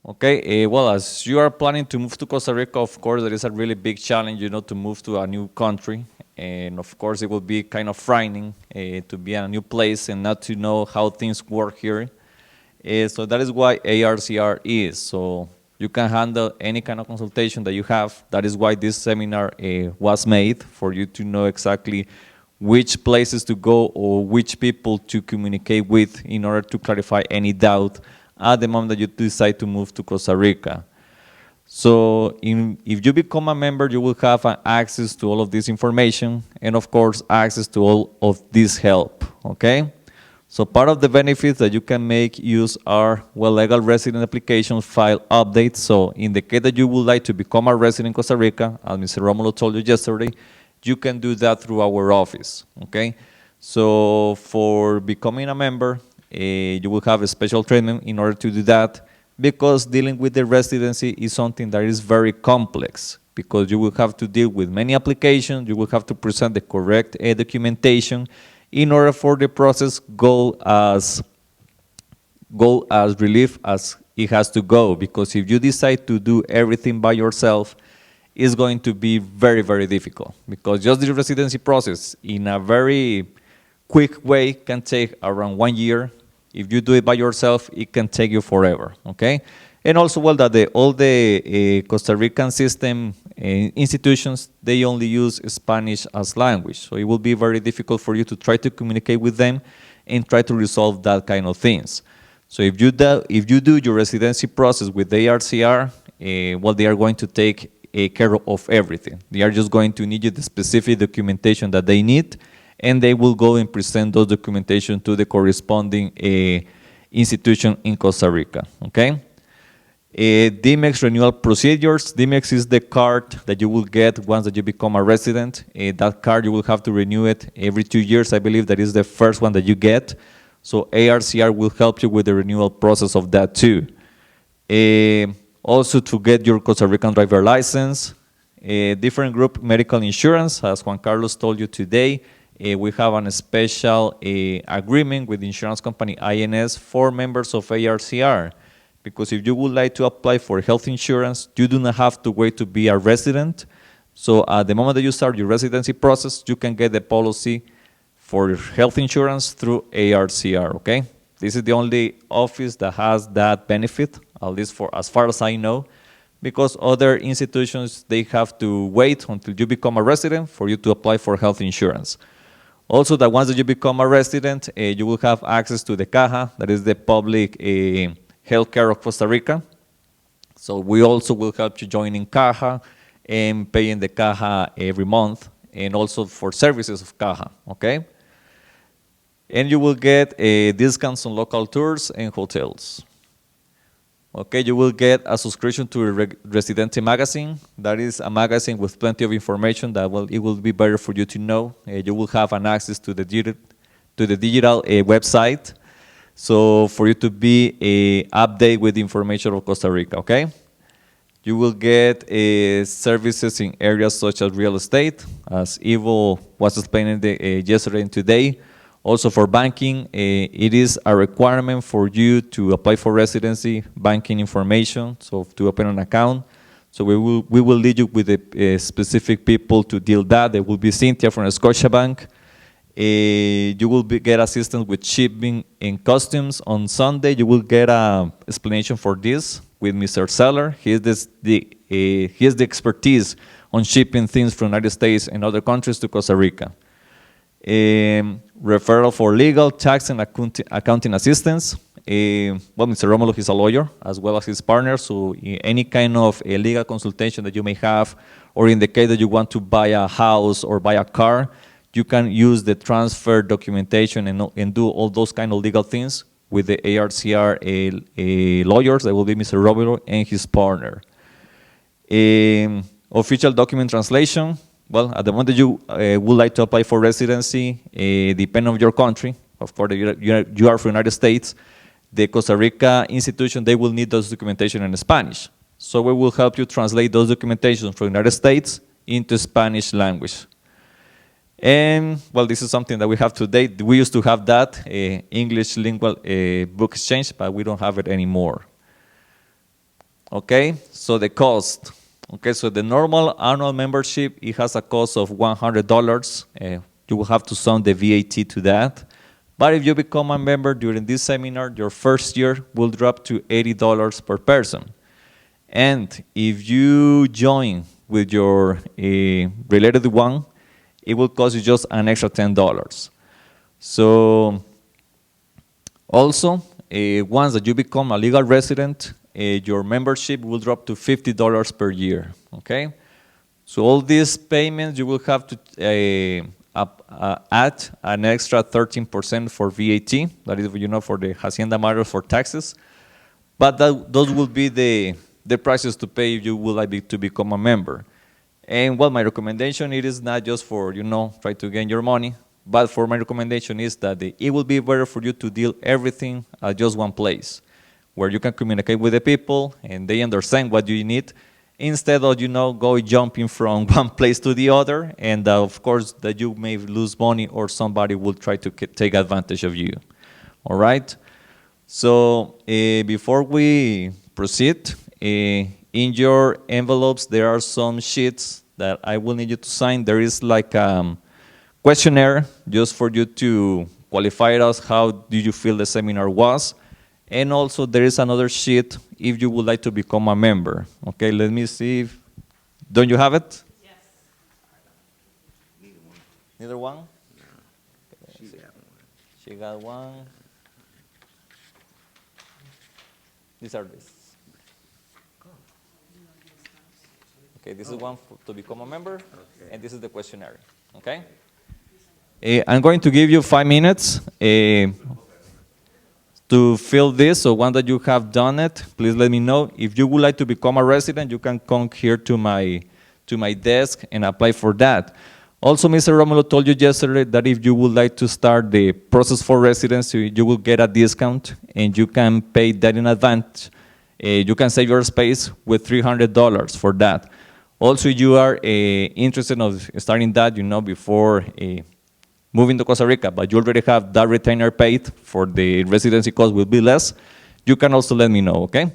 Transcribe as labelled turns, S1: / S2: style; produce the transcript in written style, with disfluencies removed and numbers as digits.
S1: Okay, well, as you are planning to move to Costa Rica, of course, there is a really big challenge, to move to a new country. And of course, it will be kind of frightening to be in a new place and not to know how things work here. So that is why ARCR is. So you can handle any kind of consultation that you have. That is why this seminar was made, for you to know exactly which places to go or which people to communicate with in order to clarify any doubt at the moment that you decide to move to Costa Rica. So if you become a member, you will have access to all of this information and, of course, access to all of this help, okay? So part of the benefits that you can make use are, well, legal resident application file updates. So in the case that you would like to become a resident in Costa Rica, as Mr. Romulo told you yesterday, you can do that through our office, okay? So for becoming a member, you will have a special treatment in order to do that, because dealing with the residency is something that is very complex, because you will have to deal with many applications, you will have to present the correct documentation in order for the process go as relief as it has to go. Because if you decide to do everything by yourself, it's going to be very, very difficult, because just the residency process in a very quick way can take around 1 year. If you do it by yourself, it can take you forever, okay? And also, well, that all the Costa Rican system institutions, they only use Spanish as language. So it will be very difficult for you to try to communicate with them and try to resolve that kind of things. So if you do your residency process with the ARCR, well, they are going to take care of everything. They are just going to need you the specific documentation that they need, and they will go and present those documentation to the corresponding institution in Costa Rica, okay? DMEX renewal procedures. DMEX is the card that you will get once that you become a resident. That card, you will have to renew it every 2 years. I believe that is the first one that you get. So ARCR will help you with the renewal process of that too. Also, to get your Costa Rican driver license, different group medical insurance, as Juan Carlos told you today. We have a special agreement with the insurance company INS for members of ARCR, because if you would like to apply for health insurance, you do not have to wait to be a resident. So at the moment that you start your residency process, you can get the policy for health insurance through ARCR, okay? This is the only office that has that benefit, at least for as far as I know, because other institutions, they have to wait until you become a resident for you to apply for health insurance. Also, that once that you become a resident, you will have access to the CAJA, that is the public healthcare of Costa Rica. So we also will help you joining CAJA and paying the CAJA every month, and also for services of CAJA, okay? And you will get discounts on local tours and hotels. Okay, you will get a subscription to a Residente magazine. That is a magazine with plenty of information that it will be better for you to know. You will have an access to the digital website, so for you to be update with the information of Costa Rica, okay? You will get services in areas such as real estate, as Ivo was explaining yesterday and today. Also for banking, it is a requirement for you to apply for residency, banking information, so to open an account. So we will lead you with the specific people to deal that. There will be Cynthia from Scotiabank. You will get assistance with shipping and customs. On Sunday, you will get an explanation for this with Mr. Seller. He has the expertise on shipping things from the United States and other countries to Costa Rica. Referral for legal, tax, and accounting assistance. Well, Mr. Romulo is a lawyer, as well as his partner, so any kind of legal consultation that you may have, or in the case that you want to buy a house or buy a car, you can use the transfer documentation and do all those kind of legal things with the ARCR lawyers. That will be Mr. Romulo and his partner. Official document translation. Well, at the moment that you would like to apply for residency, depending on your country, of course, you are from the United States, the Costa Rica institution, they will need those documentation in Spanish. So we will help you translate those documentation from the United States into Spanish language. And, well, this is something that we have today. We used to have that, English lingual book exchange, but we don't have it anymore. Okay, so the cost. Okay, so the normal annual membership, it has a cost of $100. You will have to sum the VAT to that. But if you become a member during this seminar, your first year will drop to $80 per person. And if you join with your related one, it will cost you just an extra $10. So also, once that you become a legal resident, your membership will drop to $50 per year, okay? So all these payments, you will have to add an extra 13% for VAT, that is, for the Hacienda matters for taxes. But those will be the prices to pay if you would like to become a member. And well, my recommendation, it is not just for, try to gain your money, but for my recommendation is that it will be better for you to deal everything at just one place, where you can communicate with the people and they understand what you need, instead of, go jumping from one place to the other, and of course that you may lose money or somebody will try to take advantage of you. All right? So before we proceed, in your envelopes there are some sheets that I will need you to sign. There is like questionnaire just for you to qualify us, how did you feel the seminar was. And also there is another sheet if you would like to become a member. Okay, let me see. Don't you have it?
S2: Yes.
S1: Neither one?
S3: No. She got one.
S1: She got one. These are this. Okay, this is one to become a member, and this is the questionnaire. Okay? I'm going to give you 5 minutes to fill this, so once that you have done it, please let me know. If you would like to become a resident, you can come here to my desk and apply for that. Also, Mr. Romulo told you yesterday that if you would like to start the process for residency, you will get a discount, and you can pay that in advance. You can save your space with $300 for that. Also, you are interested in starting that, before moving to Costa Rica, but you already have that retainer paid for the residency cost will be less, you can also let me know, okay?